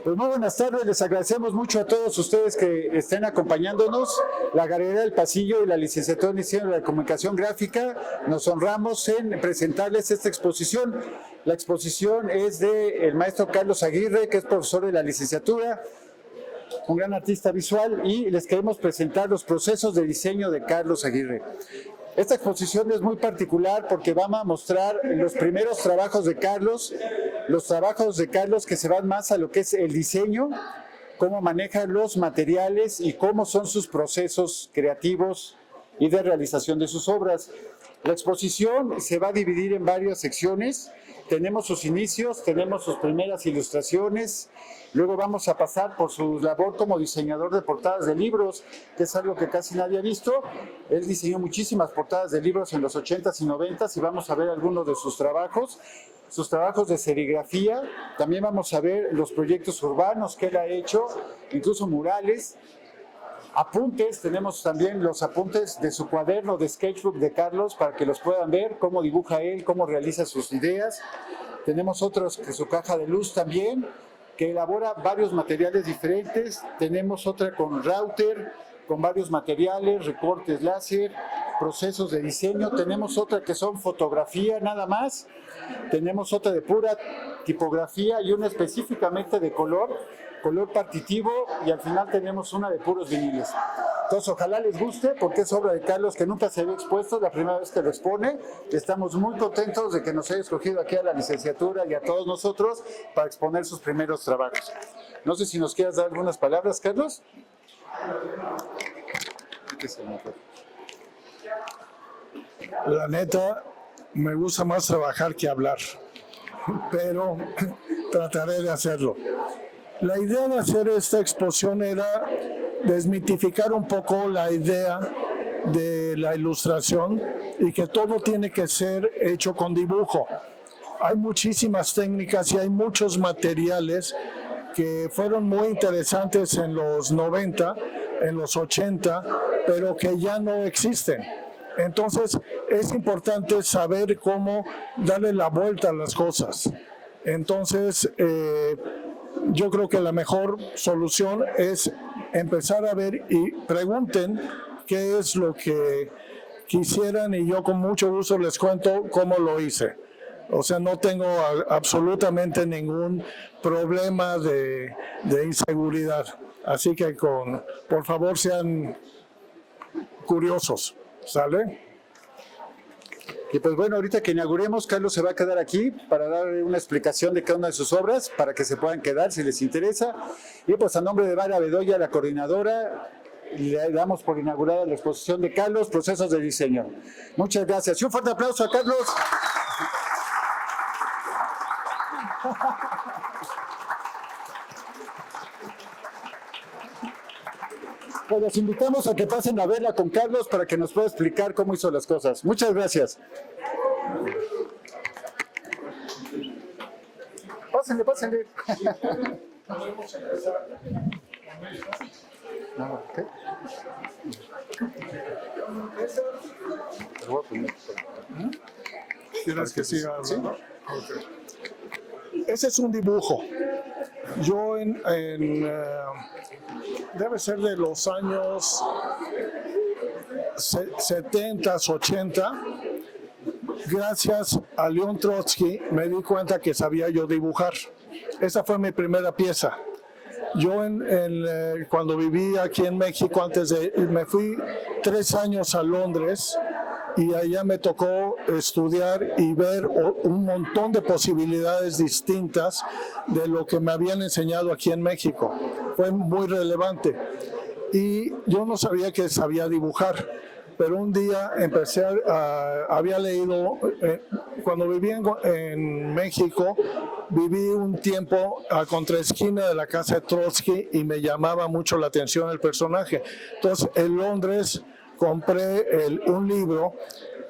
Pues muy buenas tardes, les agradecemos mucho a todos ustedes que estén acompañándonos. La Galería del Pasillo y la Licenciatura en Diseño de la Comunicación Gráfica nos honramos en presentarles esta exposición. La exposición es del maestro Carlos Aguirre, que es profesor de la licenciatura, un gran artista visual, y les queremos presentar los procesos de diseño de Carlos Aguirre. Esta exposición es muy particular porque vamos a mostrar los primeros trabajos de Carlos, los trabajos de Carlos que se van más a lo que es el diseño, cómo maneja los materiales y cómo son sus procesos creativos y de realización de sus obras. La exposición se va a dividir en varias secciones. Tenemos sus inicios, tenemos sus primeras ilustraciones, luego vamos a pasar por su labor como diseñador de portadas de libros, que es algo que casi nadie ha visto. Él diseñó muchísimas portadas de libros en los 80s y 90s y vamos a ver algunos de sus trabajos de serigrafía. También vamos a ver los proyectos urbanos que él ha hecho, incluso murales. Apuntes, tenemos también los apuntes de su cuaderno de sketchbook de Carlos para que los puedan ver, cómo dibuja él, cómo realiza sus ideas. Tenemos otros que su caja de luz también, que elabora varios materiales diferentes. Tenemos otra con router, con varios materiales, recortes láser, procesos de diseño. Tenemos otra que son fotografía nada más. Tenemos otra de pura tipografía y una específicamente de color partitivo, y al final tenemos una de puros viniles. Entonces ojalá les guste porque es obra de Carlos que nunca se había expuesto, la primera vez que lo expone. Estamos muy contentos de que nos haya escogido aquí a la licenciatura y a todos nosotros para exponer sus primeros trabajos. No sé si nos quieras dar algunas palabras, Carlos. La neta, me gusta más trabajar que hablar, pero trataré de hacerlo. La idea de hacer esta exposición era desmitificar un poco la idea de la ilustración y que todo tiene que ser hecho con dibujo. Hay muchísimas técnicas y hay muchos materiales que fueron muy interesantes en los 90, en los 80, pero que ya no existen. Entonces es importante saber cómo darle la vuelta a las cosas. Entonces yo creo que la mejor solución es empezar a ver y pregunten qué es lo que quisieran y yo con mucho gusto les cuento cómo lo hice. O sea, no tengo absolutamente ningún problema de inseguridad. Así que por favor sean curiosos, ¿sale? Y pues bueno, ahorita que inauguremos, Carlos se va a quedar aquí para dar una explicación de cada una de sus obras, para que se puedan quedar si les interesa. Y pues a nombre de Vara Bedoya, la coordinadora, le damos por inaugurada la exposición de Carlos, Procesos de Diseño. Muchas gracias. Y un fuerte aplauso a Carlos. Pues los invitamos a que pasen a verla con Carlos para que nos pueda explicar cómo hizo las cosas. Muchas gracias. Pásenle, pásenle. ¿Quieres que siga hablando? ¿Sí? Okay. Ese es un dibujo. Yo debe ser de los años 70, 80, gracias a León Trotsky me di cuenta que sabía yo dibujar. Esa fue mi primera pieza. Yo cuando viví aquí en México, me fui 3 años a Londres y allá me tocó estudiar y ver un montón de posibilidades distintas de lo que me habían enseñado aquí en México. Fue muy relevante. Y yo no sabía que sabía dibujar, pero un día había leído, cuando viví en México, viví un tiempo a contraesquina de la casa de Trotsky y me llamaba mucho la atención el personaje. Entonces, en Londres compré un libro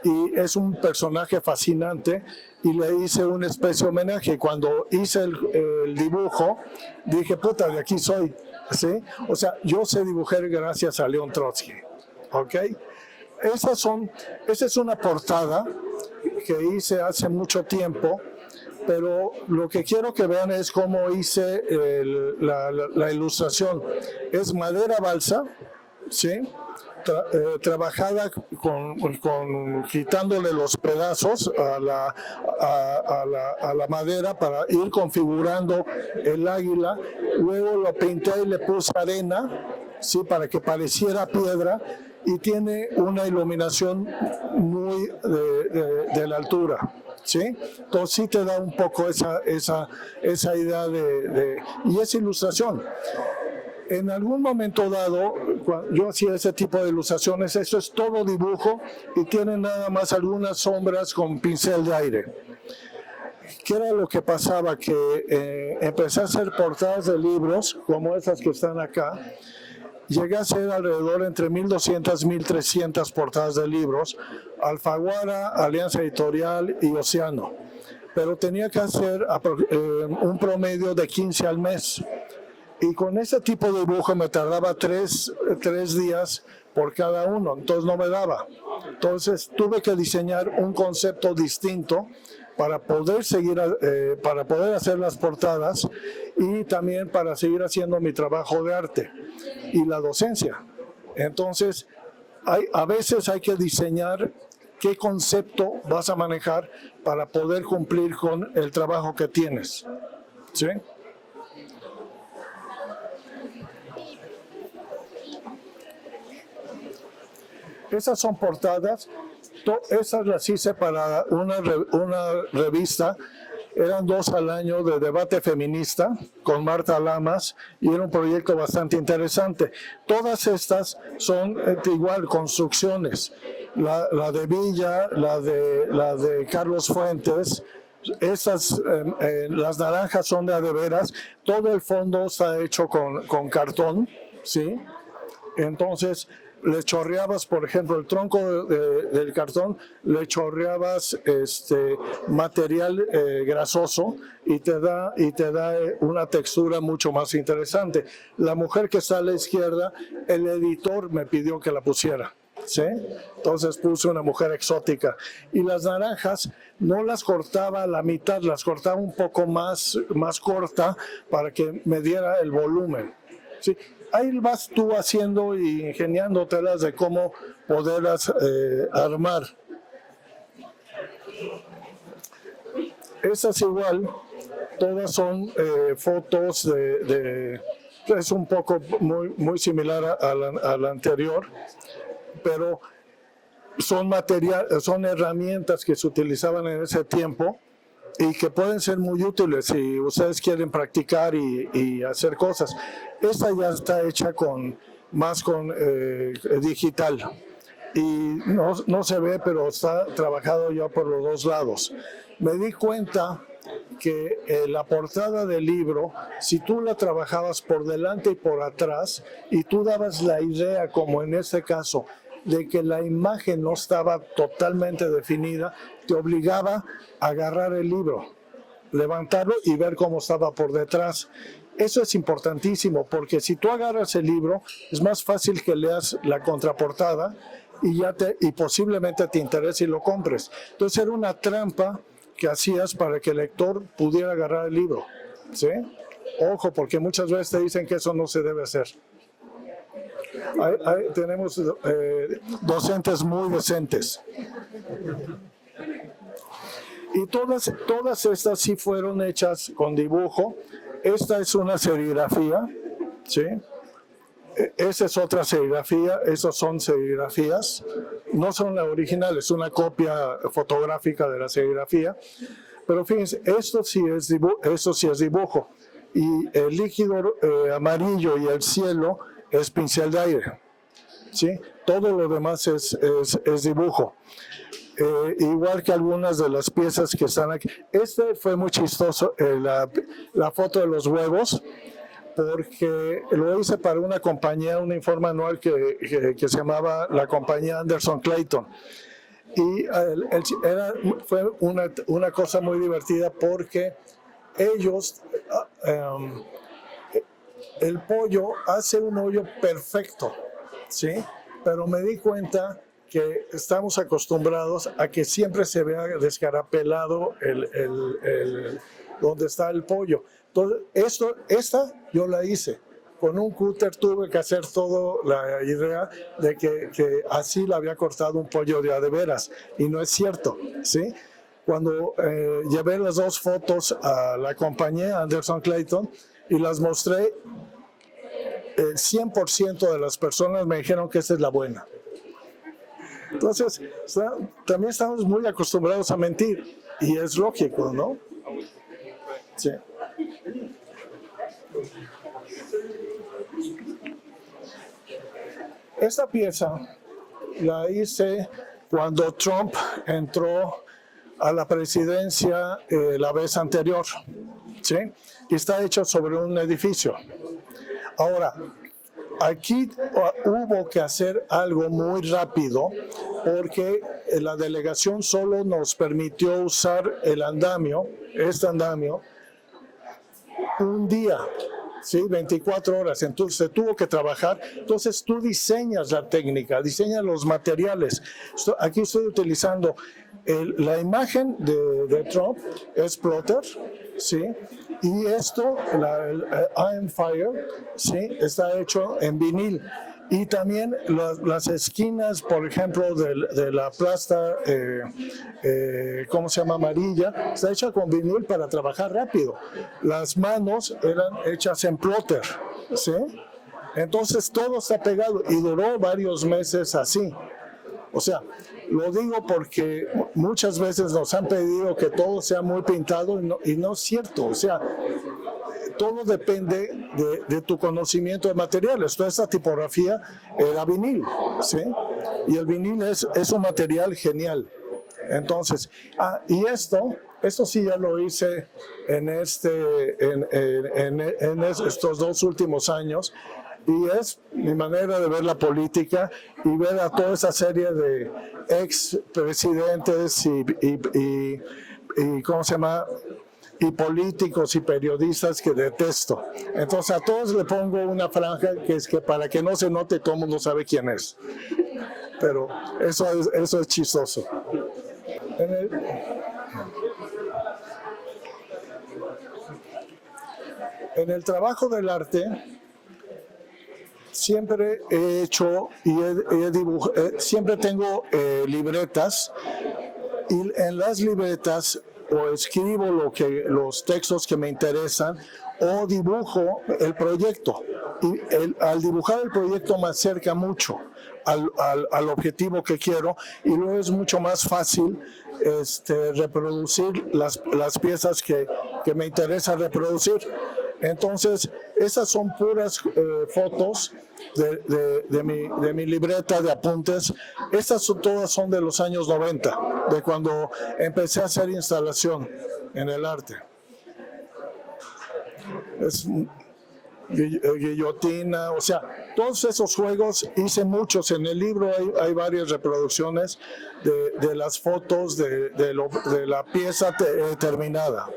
y es un personaje fascinante y le hice una especie de homenaje. Cuando hice el dibujo, dije, puta, de aquí soy, ¿sí? O sea, yo sé dibujar gracias a León Trotsky, ¿ok? Esa es una portada que hice hace mucho tiempo pero lo que quiero que vean es cómo hice la ilustración. Es madera balsa, ¿sí? Trabajada quitándole los pedazos a la madera para ir configurando el águila. Luego lo pinté y le puse arena, ¿sí? Para que pareciera piedra, y tiene una iluminación muy de la altura, ¿sí? Entonces sí te da un poco esa idea y esa ilustración. En algún momento dado, cuando yo hacía ese tipo de ilustraciones, esto es todo dibujo y tiene nada más algunas sombras con pincel de aire. ¿Qué era lo que pasaba? Que empecé a hacer portadas de libros, como esas que están acá. Llegué a hacer alrededor entre 1.200 y 1.300 portadas de libros, Alfaguara, Alianza Editorial y Océano. Pero tenía que hacer un promedio de 15 al mes. Y con ese tipo de dibujo me tardaba tres días por cada uno, entonces no me daba. Entonces tuve que diseñar un concepto distinto para poder para poder hacer las portadas y también para seguir haciendo mi trabajo de arte y la docencia. Entonces, a veces hay que diseñar qué concepto vas a manejar para poder cumplir con el trabajo que tienes, ¿sí? Esas son portadas, esas las hice para una revista, eran 2 al año de debate feminista con Marta Lamas y era un proyecto bastante interesante. Todas estas son igual construcciones, la de Villa, la de Carlos Fuentes. Estas, las naranjas son de veras, todo el fondo está hecho con cartón, ¿sí? Entonces le chorreabas, por ejemplo, el tronco del cartón, le chorreabas material grasoso y te da una textura mucho más interesante. La mujer que está a la izquierda, el editor me pidió que la pusiera, ¿sí? Entonces puse una mujer exótica. Y las naranjas no las cortaba a la mitad, las cortaba un poco más corta para que me diera el volumen, ¿sí? Ahí vas tú haciendo y ingeniándotelas de cómo poderlas armar. Estas igual, todas son fotos es un poco muy similar a la anterior, pero son herramientas que se utilizaban en ese tiempo y que pueden ser muy útiles si ustedes quieren practicar y hacer cosas. Esta ya está hecha más con digital y no se ve, pero está trabajado ya por los dos lados. Me di cuenta que la portada del libro, si tú la trabajabas por delante y por atrás y tú dabas la idea, como en este caso, de que la imagen no estaba totalmente definida, te obligaba a agarrar el libro, levantarlo y ver cómo estaba por detrás. Eso es importantísimo, porque si tú agarras el libro, es más fácil que leas la contraportada y posiblemente te interese y lo compres. Entonces era una trampa que hacías para que el lector pudiera agarrar el libro, ¿sí? Ojo, porque muchas veces te dicen que eso no se debe hacer. Tenemos docentes muy decentes. Y todas estas sí fueron hechas con dibujo. Esta es una serigrafía, ¿sí? Esa es otra serigrafía, esas son serigrafías. No son la original, es una copia fotográfica de la serigrafía. Pero fíjense, esto sí es dibujo. Y el líquido amarillo y el cielo es pincel de aire, ¿sí? Todo lo demás es dibujo. Igual que algunas de las piezas que están aquí. Este fue muy chistoso, la foto de los huevos, porque lo hice para una compañía, un informe anual que se llamaba la compañía Anderson Clayton. Y fue una cosa muy divertida porque ellos, el pollo hace un hoyo perfecto, ¿sí? Pero me di cuenta que estamos acostumbrados a que siempre se vea descarapelado donde está el pollo. Entonces, esta yo la hice. Con un cúter tuve que hacer toda la idea de que así le había cortado un pollo de a de veras. Y no es cierto, ¿sí? Cuando llevé las dos fotos a la compañía Anderson Clayton y las mostré, el 100% de las personas me dijeron que esta es la buena. Entonces, también estamos muy acostumbrados a mentir y es lógico, ¿no? Sí. Esta pieza la hice cuando Trump entró a la presidencia la vez anterior, ¿sí? Y está hecho sobre un edificio. Ahora, aquí hubo que hacer algo muy rápido porque la delegación solo nos permitió usar el andamio, este andamio, un día, ¿sí? 24 horas, entonces se tuvo que trabajar. Entonces tú diseñas la técnica, diseñas los materiales. Aquí estoy utilizando la imagen de Trump, es plotter, ¿sí? Y esto, el Iron Fire, ¿sí? Está hecho en vinil. Y también las esquinas, por ejemplo, de la plasta, ¿cómo se llama? Amarilla, está hecha con vinil para trabajar rápido. Las manos eran hechas en plotter, ¿sí? Entonces todo está pegado y duró varios meses así. O sea, lo digo porque muchas veces nos han pedido que todo sea muy pintado y no es cierto. O sea, todo depende de tu conocimiento de materiales. Toda esta tipografía era vinil, ¿sí? Y el vinil es un material genial. Entonces, y esto sí ya lo hice en estos 2 últimos años. Y es mi manera de ver la política y ver a toda esa serie de ex presidentes y ¿cómo se llama? Y políticos y periodistas que detesto. Entonces a todos le pongo una franja que es que para que no se note todo el mundo sabe quién es. Pero eso es chistoso. En el trabajo del arte siempre he hecho y siempre tengo libretas y en las libretas o escribo los textos que me interesan o dibujo el proyecto. Y al dibujar el proyecto me acerca mucho al objetivo que quiero y luego es mucho más fácil reproducir las piezas que me interesa reproducir. Entonces, esas son puras fotos de mi libreta de apuntes. Estas todas son de los años 90, de cuando empecé a hacer instalación en el arte. Es guillotina, o sea, todos esos juegos hice muchos. En el libro hay varias reproducciones de las fotos de la pieza terminada.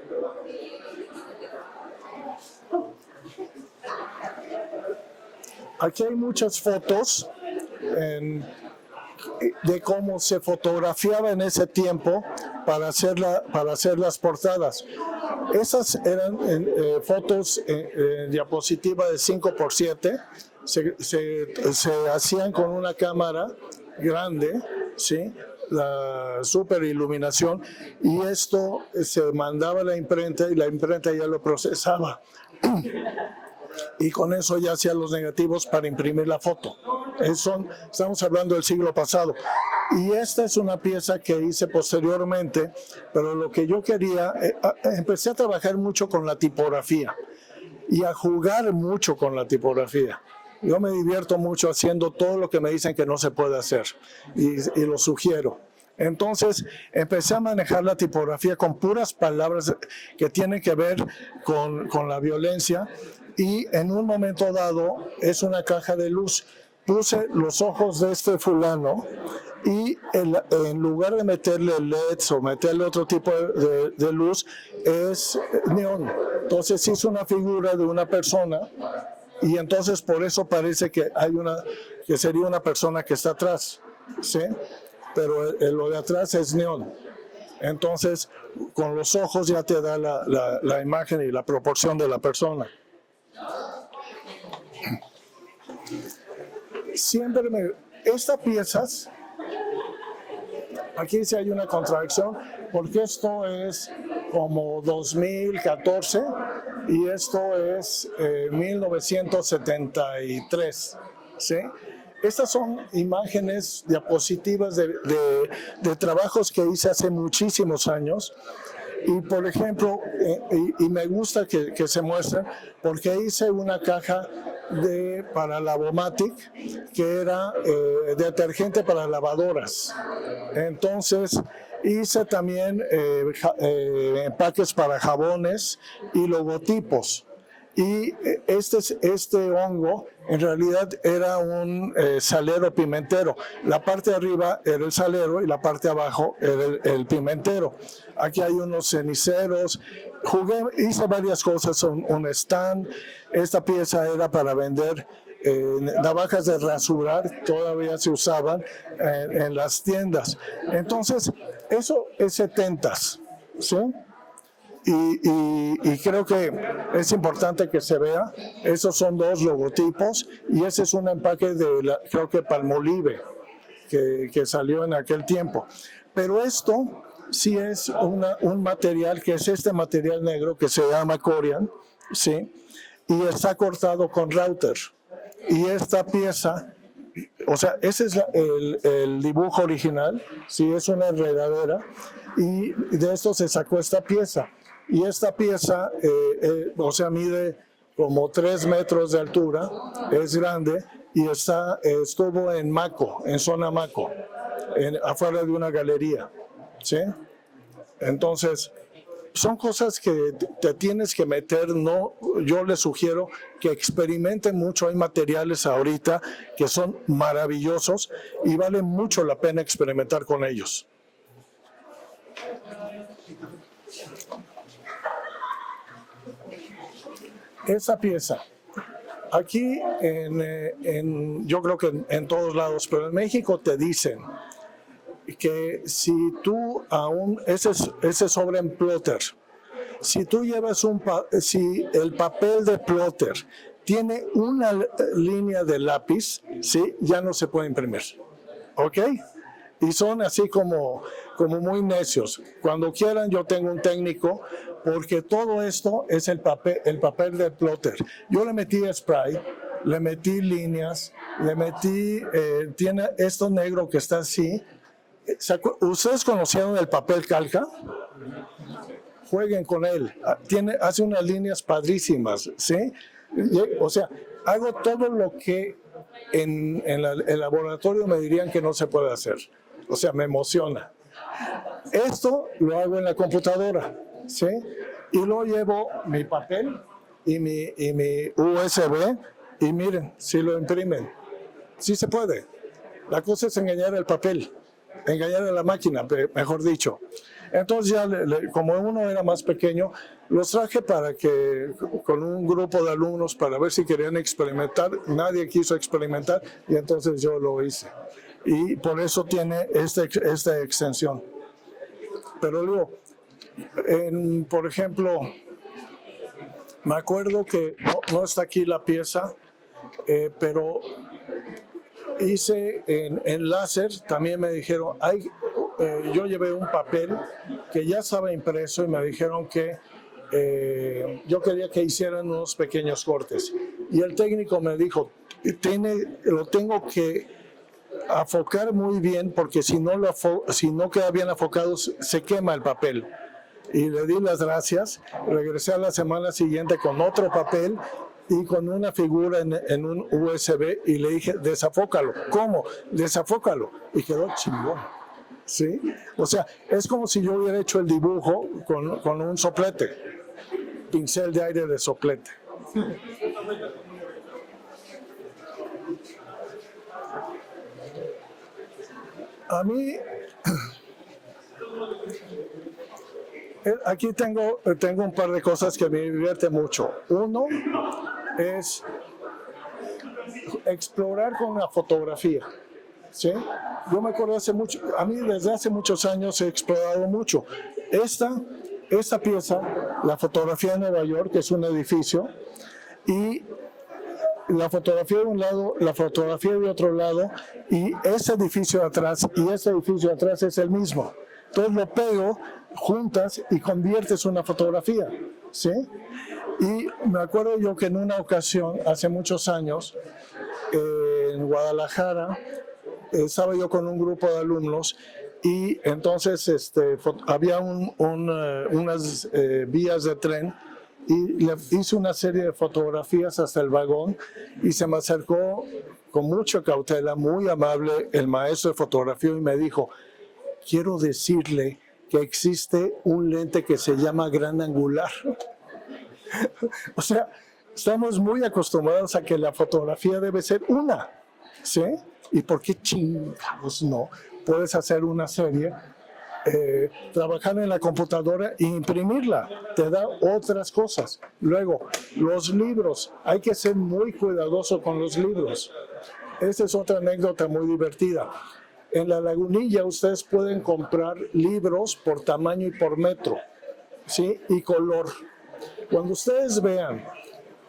Aquí hay muchas fotos de cómo se fotografiaba en ese tiempo para hacer las portadas. Esas eran fotos en diapositiva de 5x7, se hacían con una cámara grande, ¿sí? La super iluminación, y esto se mandaba a la imprenta y la imprenta ya lo procesaba. Y con eso ya hacía los negativos para imprimir la foto. Estamos hablando del siglo pasado. Y esta es una pieza que hice posteriormente, pero lo que yo quería, empecé a trabajar mucho con la tipografía y a jugar mucho con la tipografía. Yo me divierto mucho haciendo todo lo que me dicen que no se puede hacer y lo sugiero. Entonces empecé a manejar la tipografía con puras palabras que tienen que ver con la violencia. Y en un momento dado es una caja de luz. Puse los ojos de este fulano y en lugar de meterle LEDs o meterle otro tipo de luz, es neón. Entonces hice una figura de una persona y entonces por eso parece que sería una persona que está atrás. ¿sí? Pero lo de atrás es neón. Entonces, con los ojos ya te da la imagen y la proporción de la persona. Estas piezas, aquí sí hay una contradicción, porque esto es como 2014 y esto es 1973, ¿sí? Estas son imágenes, diapositivas de trabajos que hice hace muchísimos años. Y por ejemplo, y me gusta que se muestren, porque hice una caja para Lavomatic, que era detergente para lavadoras. Entonces, hice también empaques para jabones y logotipos. Y este hongo en realidad era un salero pimentero. La parte de arriba era el salero y la parte de abajo era el pimentero. Aquí hay unos ceniceros. Hice varias cosas, un stand. Esta pieza era para vender navajas de rasurar, todavía se usaban en las tiendas. Entonces, eso es 70s, ¿sí? Y creo que es importante que se vea. Esos son dos logotipos y ese es un empaque creo que Palmolive, que salió en aquel tiempo. Pero esto sí es un material que es este material negro que se llama Corian, ¿sí? Y está cortado con router. Y esta pieza, o sea, ese es el dibujo original, sí, es una enredadera, y de esto se sacó esta pieza. Y esta pieza, o sea, mide como 3 metros de altura, es grande y estuvo en Maco, en zona Maco, afuera de una galería, ¿sí? Entonces, son cosas que te tienes que meter, no, yo les sugiero que experimenten mucho. Hay materiales ahorita que son maravillosos y vale mucho la pena experimentar con ellos. Esa pieza, aquí yo creo que en todos lados, pero en México te dicen que si tú ese es sobre en plotter, si tú llevas si el papel de plotter tiene una línea de lápiz, ¿sí? Ya no se puede imprimir, ¿ok? Y son así como muy necios. Cuando quieran, yo tengo un técnico, porque todo esto es el papel de plotter. Yo le metí spray, le metí líneas, le metí, tiene esto negro que está así. ¿Ustedes conocieron el papel calca? Jueguen con él. Hace unas líneas padrísimas, ¿sí? O sea, hago todo lo que en el laboratorio me dirían que no se puede hacer. O sea, me emociona. Esto lo hago en la computadora, ¿sí? Y luego llevo mi papel y mi USB y miren, si lo imprimen, sí se puede. La cosa es engañar el papel, engañar a la máquina, mejor dicho. Entonces ya, como uno era más pequeño, los traje con un grupo de alumnos para ver si querían experimentar. Nadie quiso experimentar y entonces yo lo hice. Y por eso tiene esta extensión. Pero luego, por ejemplo, me acuerdo que no está aquí la pieza, pero hice en láser, también me dijeron, yo llevé un papel que ya estaba impreso y me dijeron que yo quería que hicieran unos pequeños cortes. Y el técnico me dijo, lo tengo que afocar muy bien, porque si no queda bien afocado se quema el papel. Y le di las gracias, regresé a la semana siguiente con otro papel y con una figura en un USB y le dije, desafócalo. ¿Cómo? Desafócalo. Y quedó chingón, ¿sí? O sea, es como si yo hubiera hecho el dibujo con un soplete, pincel de aire de soplete. A mí, aquí tengo un par de cosas que me divierten mucho. Uno es explorar con la fotografía, ¿sí? Yo me acuerdo a mí desde hace muchos años he explorado mucho. Esta pieza, la fotografía de Nueva York, que es un edificio, y la fotografía de un lado, la fotografía de otro lado, y ese edificio de atrás y ese edificio de atrás es el mismo. Entonces lo pego, juntas y conviertes una fotografía, ¿sí? Y me acuerdo yo que en una ocasión, hace muchos años, en Guadalajara, estaba yo con un grupo de alumnos y entonces había unas vías de tren y le hice una serie de fotografías hasta el vagón y se me acercó con mucha cautela, muy amable, el maestro de fotografía y me dijo, quiero decirle que existe un lente que se llama gran angular. O sea, estamos muy acostumbrados a que la fotografía debe ser una, ¿sí? ¿Y por qué chingados no? Puedes hacer una serie, trabajar en la computadora e imprimirla, te da otras cosas. Luego, los libros, hay que ser muy cuidadoso con los libros. Esta es otra anécdota muy divertida. En La Lagunilla ustedes pueden comprar libros por tamaño y por metro, ¿sí? Y color. Cuando ustedes vean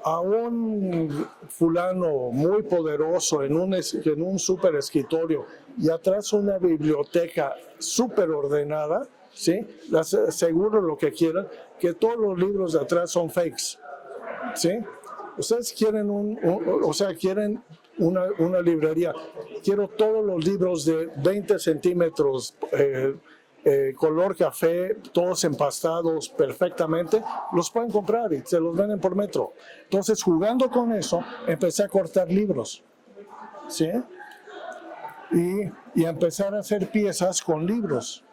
a un fulano muy poderoso en un super escritorio y atrás una biblioteca súper ordenada, ¿sí? Les aseguro lo que quieran, que todos los libros de atrás son fakes, ¿sí? Ustedes quieren quieren una librería, quiero todos los libros de 20 centímetros, color café, todos empastados perfectamente, los pueden comprar y se los venden por metro. Entonces, jugando con eso, empecé a cortar libros, ¿sí? Y empezar a hacer piezas con libros.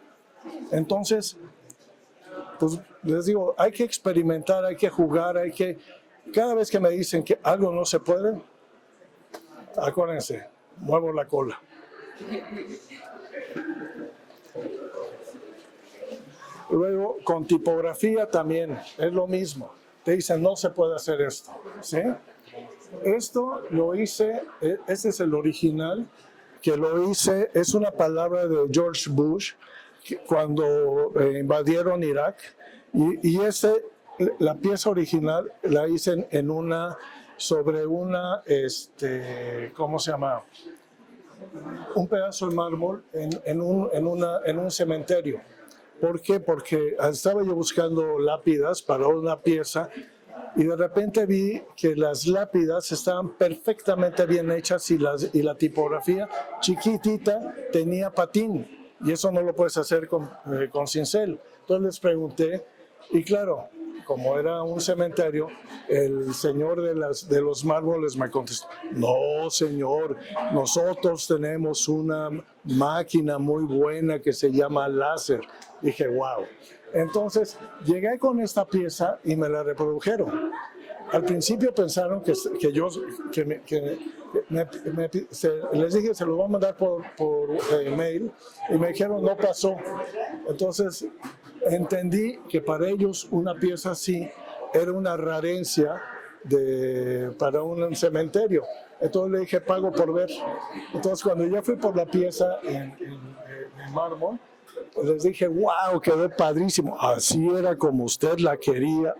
Entonces, pues les digo, hay que experimentar, hay que jugar, cada vez que me dicen que algo no se puede, acuérdense, muevo la cola. Luego, con tipografía también es lo mismo. Te dicen, no se puede hacer esto, ¿sí? Esto lo hice, este es el original, que lo hice, es una palabra de George Bush, cuando invadieron Irak, y la pieza original la hice sobre una, ¿cómo se llama? Un pedazo de mármol en un cementerio. ¿Por qué? Porque estaba yo buscando lápidas para una pieza y de repente vi que las lápidas estaban perfectamente bien hechas y la tipografía chiquitita tenía patín y eso no lo puedes hacer con cincel. Entonces les pregunté y claro, como era un cementerio, el señor de los mármoles me contestó, no señor, nosotros tenemos una máquina muy buena que se llama láser. Dije, wow. Entonces llegué con esta pieza y me la reprodujeron. Al principio pensaron les dije, se lo voy a mandar por mail y me dijeron, no pasó. Entonces entendí que para ellos una pieza así era una rarencia para un cementerio. Entonces le dije, pago por ver. Entonces cuando yo fui por la pieza en mármol, les dije, wow, quedó padrísimo. Así era como usted la quería.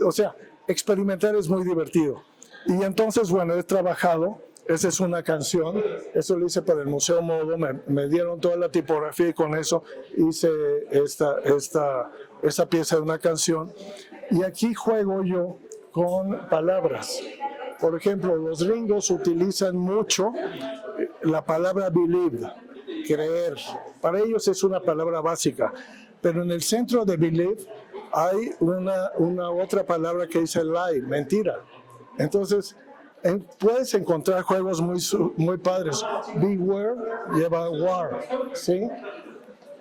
O sea, experimentar es muy divertido. Y entonces, bueno, he trabajado. Esa es una canción. Eso lo hice para el Museo Modo. Me dieron toda la tipografía y con eso hice esta pieza de una canción. Y aquí juego yo con palabras. Por ejemplo, los gringos utilizan mucho la palabra believe, creer. Para ellos es una palabra básica, pero en el centro de believe hay una otra palabra que dice lie, mentira. Entonces, puedes encontrar juegos muy padres. Beware lleva war, ¿sí?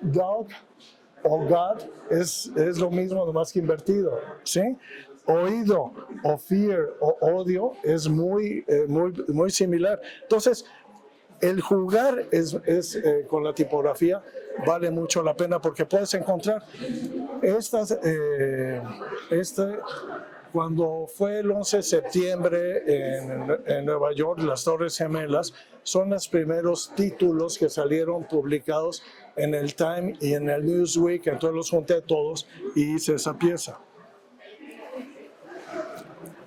Dog o God es lo mismo, nomás que invertido, ¿sí? Oído o fear o odio es muy similar. Entonces, el jugar con la tipografía vale mucho la pena porque puedes encontrar Cuando fue el 11 de septiembre en Nueva York, las Torres Gemelas, son los primeros títulos que salieron publicados en el Time y en el Newsweek, entonces los junté a todos y hice esa pieza.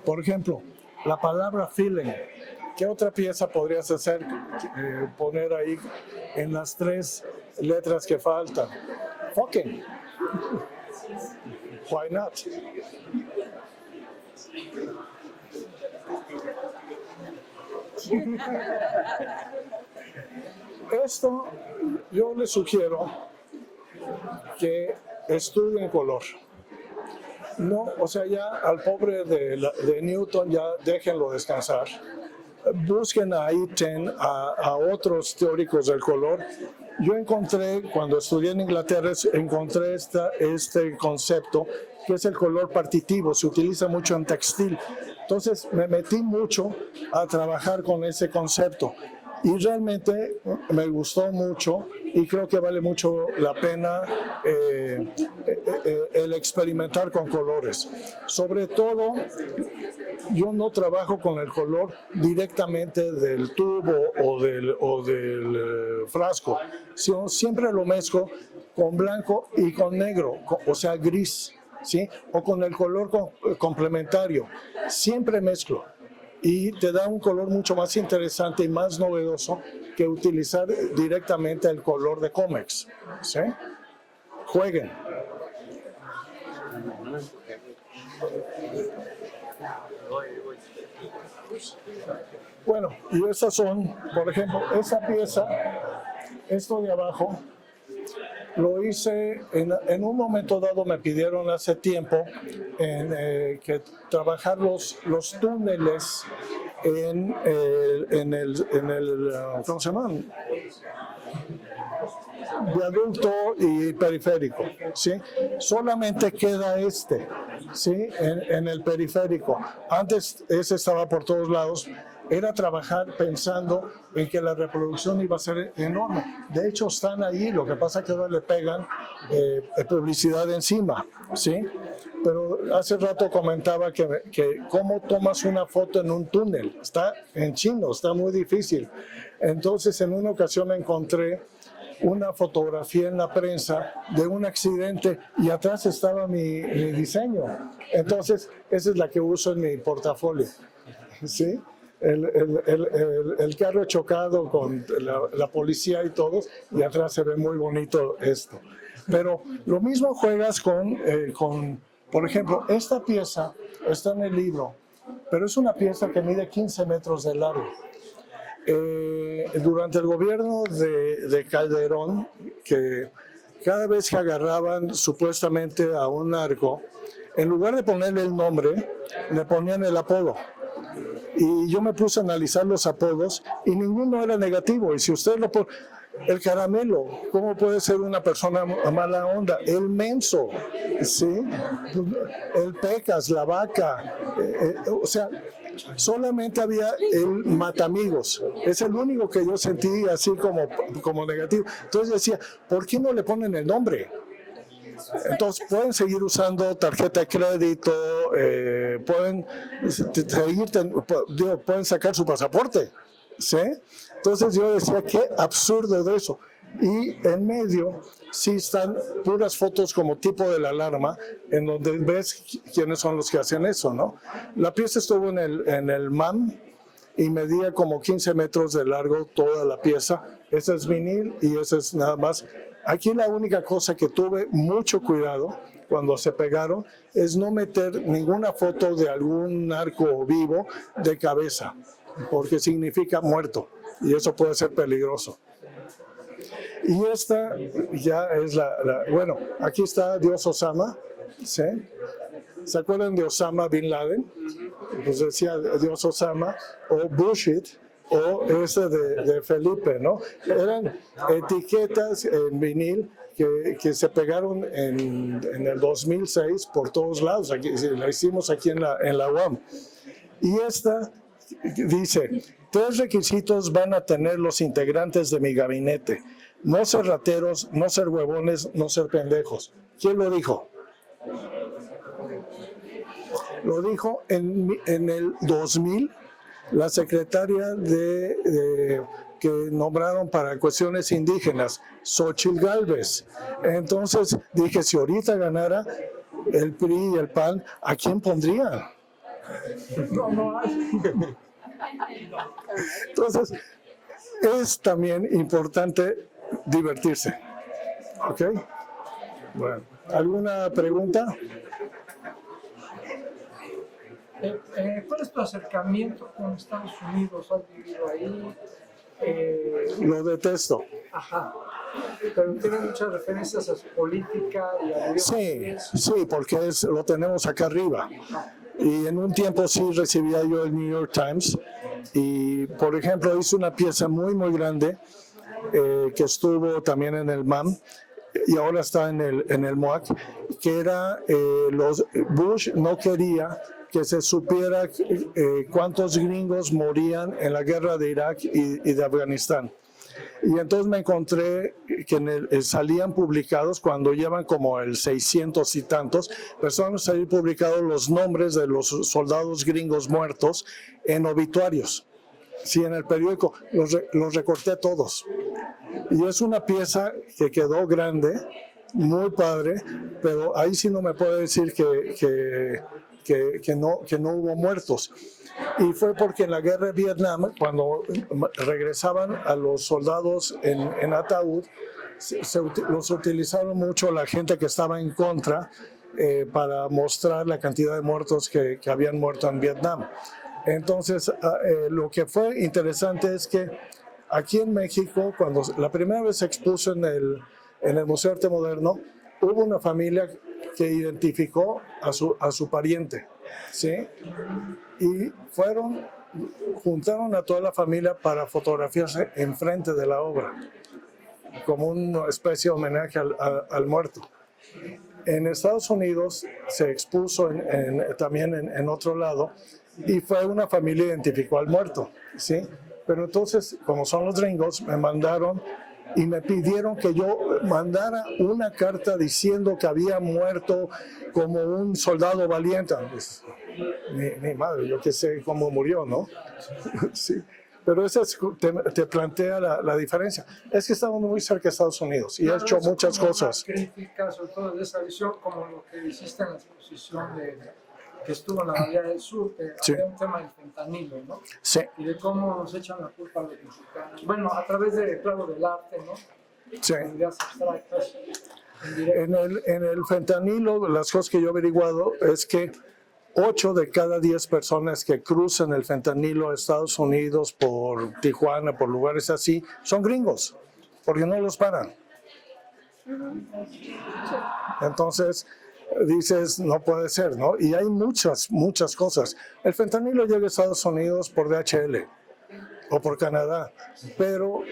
Por ejemplo, la palabra feeling. ¿Qué otra pieza podrías hacer? Poner ahí en las 3 letras que faltan. Fucking. Why not? Esto yo les sugiero que estudien color. No, o sea, ya al pobre de Newton ya déjenlo descansar. Busquen a Itten, a otros teóricos del color. Yo encontré, cuando estudié en Inglaterra, encontré este concepto que es el color partitivo, se utiliza mucho en textil. Entonces me metí mucho a trabajar con ese concepto y realmente me gustó mucho y creo que vale mucho la pena el experimentar con colores. Sobre todo, yo no trabajo con el color directamente del tubo o del frasco, sino siempre lo mezclo con blanco y con negro, o sea, gris, ¿sí? O con el color complementario. Siempre mezclo y te da un color mucho más interesante y más novedoso que utilizar directamente el color de Comex, ¿sí? Jueguen. Bueno, y estas son, por ejemplo, esa pieza, esto de abajo, lo hice en un momento dado, me pidieron hace tiempo que trabajar los túneles en el ¿cómo se llama? Viaducto y periférico, ¿sí? Solamente queda ¿sí? En el periférico. Antes ese estaba por todos lados. Era trabajar pensando en que la reproducción iba a ser enorme. De hecho, están ahí, lo que pasa es que ahora le pegan publicidad encima, ¿sí? Pero hace rato comentaba que cómo tomas una foto en un túnel. Está en chino, está muy difícil. Entonces, en una ocasión encontré una fotografía en la prensa de un accidente y atrás estaba mi diseño. Entonces, esa es la que uso en mi portafolio, ¿sí? El carro chocado con la policía y todo, y atrás se ve muy bonito esto. Pero lo mismo juegas con, por ejemplo, esta pieza está en el libro, pero es una pieza que mide 15 metros de largo. Durante el gobierno de Calderón, que cada vez que agarraban supuestamente a un narco, en lugar de ponerle el nombre, le ponían el apodo. Y yo me puse a analizar los apodos y ninguno era negativo. Y si usted lo pone, el caramelo, ¿cómo puede ser una persona mala onda? El menso, ¿sí? El pecas, la vaca, o sea, solamente había el matamigos. Es el único que yo sentí así como negativo. Entonces decía, ¿por qué no le ponen el nombre? Entonces pueden seguir usando tarjeta de crédito, pueden sacar su pasaporte, ¿sí? Entonces yo decía, qué absurdo de eso. Y en medio sí están puras fotos como tipo de la alarma, en donde ves quiénes son los que hacen eso, ¿no? La pieza estuvo en el MAM y medía como 15 metros de largo toda la pieza. Esa es vinil y esa es nada más. Aquí la única cosa que tuve mucho cuidado cuando se pegaron es no meter ninguna foto de algún narco vivo de cabeza, porque significa muerto y eso puede ser peligroso. Y esta ya es bueno, aquí está Dios Osama, ¿sí? ¿Se acuerdan de Osama Bin Laden? Pues decía Dios Osama o Bullshit, o ese de Felipe, ¿no? Eran etiquetas en vinil que se pegaron en el 2006 por todos lados. Aquí, la hicimos aquí en la UAM. Y esta dice, 3 requisitos van a tener los integrantes de mi gabinete. No ser rateros, no ser huevones, no ser pendejos. ¿Quién lo dijo? Lo dijo en el 2000 la secretaria que nombraron para cuestiones indígenas, Xóchitl Gálvez. Entonces dije, si ahorita ganara el PRI y el PAN, ¿a quién pondrían? No hay. Entonces, es también importante divertirse. ¿Ok? Bueno, ¿alguna pregunta? ¿Cuál es tu acercamiento con Estados Unidos? ¿Has vivido ahí? Lo detesto. Ajá. Pero tiene muchas referencias a su política y a Sí, porque lo tenemos acá arriba. Y en un tiempo sí recibía yo el New York Times y, por ejemplo, hice una pieza muy, muy grande que estuvo también en el MAM y ahora está en el MOAC, que era Bush no quería que se supiera cuántos gringos morían en la guerra de Irak y de Afganistán. Y entonces me encontré que salían publicados, cuando llevan como el 600 y tantos, empezaron a salir publicados los nombres de los soldados gringos muertos en obituarios. Sí, en el periódico, los recorté todos. Y es una pieza que quedó grande, muy padre, pero ahí sí no me puede decir que no hubo muertos. Y fue porque en la guerra de Vietnam, cuando regresaban a los soldados en ataúd, los utilizaron mucho la gente que estaba en contra para mostrar la cantidad de muertos que habían muerto en Vietnam. Entonces, lo que fue interesante es que aquí en México, cuando la primera vez se expuso en el Museo de Arte Moderno, hubo una familia que identificó a su pariente, ¿sí? Y juntaron a toda la familia para fotografiarse enfrente de la obra, como una especie de homenaje al muerto. En Estados Unidos se expuso también en otro lado, y fue una familia que identificó al muerto, ¿sí? Pero entonces, como son los gringos, me mandaron y me pidieron que yo mandara una carta diciendo que había muerto como un soldado valiente. Pues, mi madre, yo que sé cómo murió, ¿no? Sí. Pero eso te plantea la diferencia. Es que estamos muy cerca de Estados Unidos y ha hecho muchas cosas. Críticas, sobre todo de esa visión, como lo que hiciste en la exposición que estuvo en la Bahía del Sur, Sí. había un tema del fentanilo, ¿no? Sí. Y de cómo nos echan la culpa a los mexicanos. Bueno, a través claro, del arte, ¿no? Sí. Ideas abstractas. En el fentanilo, las cosas que yo he averiguado es que 8 de cada 10 personas que cruzan el fentanilo a Estados Unidos por Tijuana, por lugares así, son gringos, porque no los paran. Entonces, dices, no puede ser, ¿no? Y hay muchas cosas. El fentanilo llega a Estados Unidos por DHL o por Canadá, pero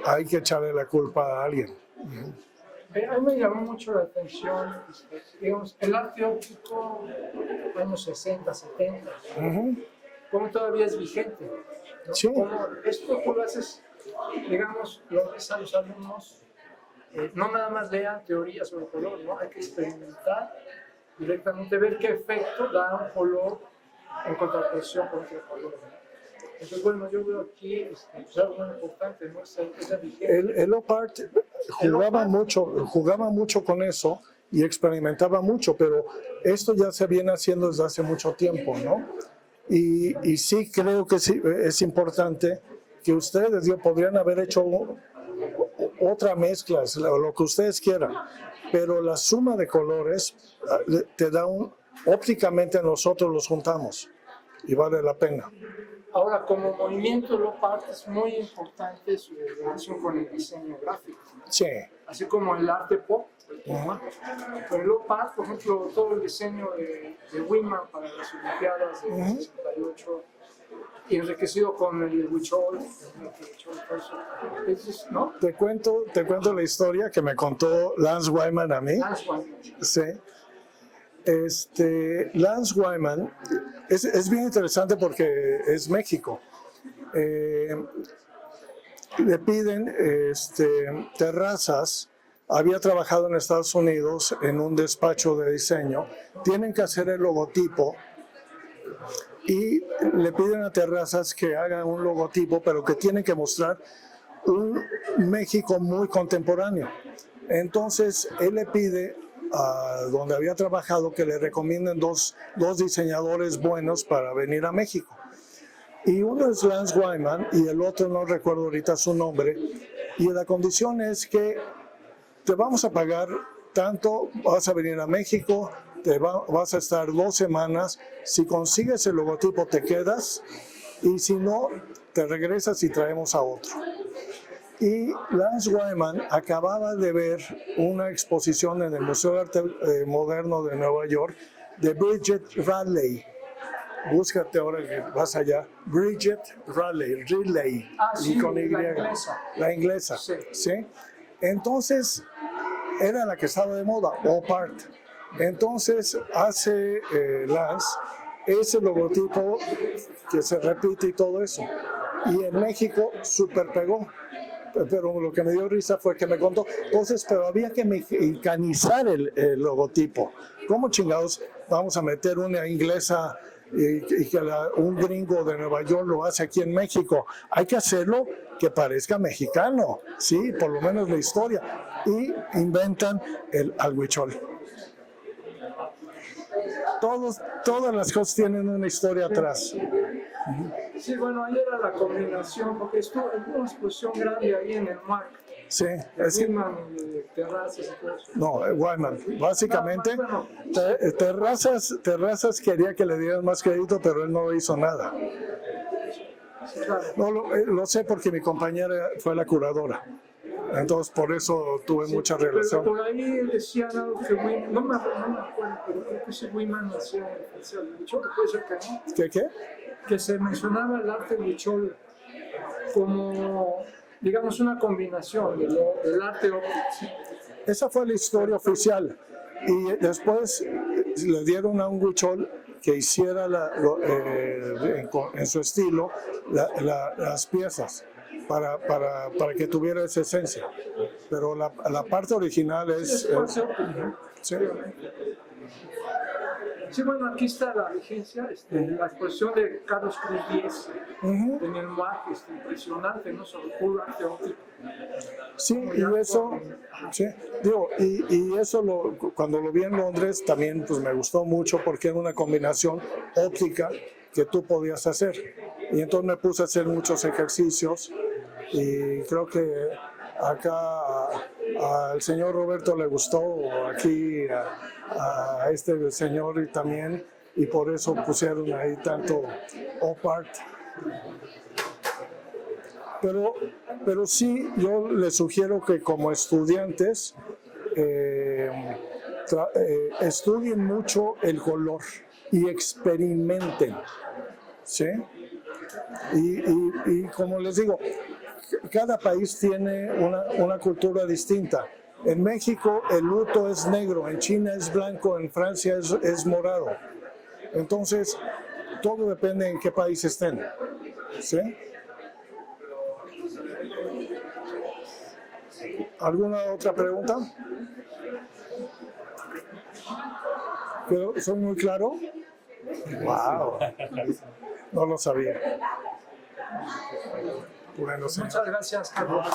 hay que echarle la culpa a alguien. A mí me llamó mucho la atención, digamos, el arte óptico años 60, 70, cómo todavía es vigente, ¿no? Sí. Cómo esto tú lo haces, digamos, lo ves a los alumnos, no nada más lean teoría sobre color, ¿no? Hay que experimentar directamente, ver qué efecto da un color en contraposición con otro color, ¿no? Entonces, bueno, yo veo aquí pues algo muy importante, ¿no? Esa vigencia. El op-art jugaba mucho con eso y experimentaba mucho, pero esto ya se viene haciendo desde hace mucho tiempo, ¿no? Y sí creo que sí, es importante que ustedes podrían haber hecho otra mezcla, lo que ustedes quieran, pero la suma de colores te da ópticamente nosotros los juntamos y vale la pena. Ahora, como movimiento, el op-art es muy importante su relación con el diseño gráfico. Sí. Así como el arte pop. Pero el op-art, por ejemplo, todo el diseño de Wiman para las Olimpiadas de 68, enriquecido con el Huichol, ¿no? Te cuento la historia que me contó Lance Wyman a mí. Lance Wyman. Sí. Lance Wyman es bien interesante porque es México. Le piden terrazas. Había trabajado en Estados Unidos en un despacho de diseño. Tienen que hacer el logotipo y le piden a Terrazas que haga un logotipo, pero que tiene que mostrar un México muy contemporáneo. Entonces él le pide a donde había trabajado que le recomienden dos diseñadores buenos para venir a México. Y uno es Lance Wyman y el otro no recuerdo ahorita su nombre. Y la condición es que te vamos a pagar tanto, vas a venir a México, vas a estar 2 semanas, si consigues el logotipo te quedas y si no, te regresas y traemos a otro. Y Lance Wyman acababa de ver una exposición en el Museo de Arte Moderno de Nueva York de Bridget Raleigh. Búscate ahora que vas allá. Bridget Raleigh, Riley, sí, con Y. la inglesa. La inglesa, Sí. ¿sí? Entonces, era la que estaba de moda, Op Art. Entonces, hace Lance ese logotipo que se repite y todo eso. Y en México super pegó. Pero lo que me dio risa fue que me contó, entonces, pero había que mexicanizar el logotipo. ¿Cómo chingados vamos a meter una inglesa y que un gringo de Nueva York lo hace aquí en México? Hay que hacerlo que parezca mexicano, sí, por lo menos la historia. Y inventan el alhuichol. Todas las cosas tienen una historia atrás. Sí, bueno, ahí era la combinación, porque estuvo en una exposición grande ahí en el MAC. Sí, De es que, Wyman y de Terrazas y todo eso. no, Wyman, básicamente Bueno, Terrazas quería que le dieran más crédito, pero él no hizo nada. sí, claro. No, lo sé porque mi compañera fue la curadora, entonces por eso tuve mucha Pero relación. por ahí decían algo que Wyman, no me acuerdo, pero creo que ese Wyman hacía el huichol, puede ser que no, ¿Qué? que se mencionaba el arte huichol como, digamos, una combinación del arte óptico. Esa fue la historia oficial. Y después le dieron a un huichol que hiciera en su estilo las piezas para que tuviera esa esencia. Pero la parte original es... sí. Sí, bueno, aquí está la vigencia, la exposición de Carlos Cruz Díez en el MAC, impresionante, ¿no? Sobre puro arte óptico. Sí, y eso, sí, digo, y eso cuando lo vi en Londres también pues me gustó mucho porque era una combinación óptica que tú podías hacer. Y entonces me puse a hacer muchos ejercicios y creo que acá al señor Roberto le gustó, aquí a este señor y también, y por eso pusieron ahí tanto Op Art. Pero sí, yo les sugiero que como estudiantes estudien mucho el color y experimenten, ¿sí? Y como les digo, cada país tiene una cultura distinta. En México el luto es negro, en China es blanco, en Francia es morado. Entonces, todo depende en qué país estén, ¿sí? ¿Alguna otra pregunta? ¿Soy muy claro? ¡Wow! No lo sabía. Bueno, sí. Muchas gracias, Carlos.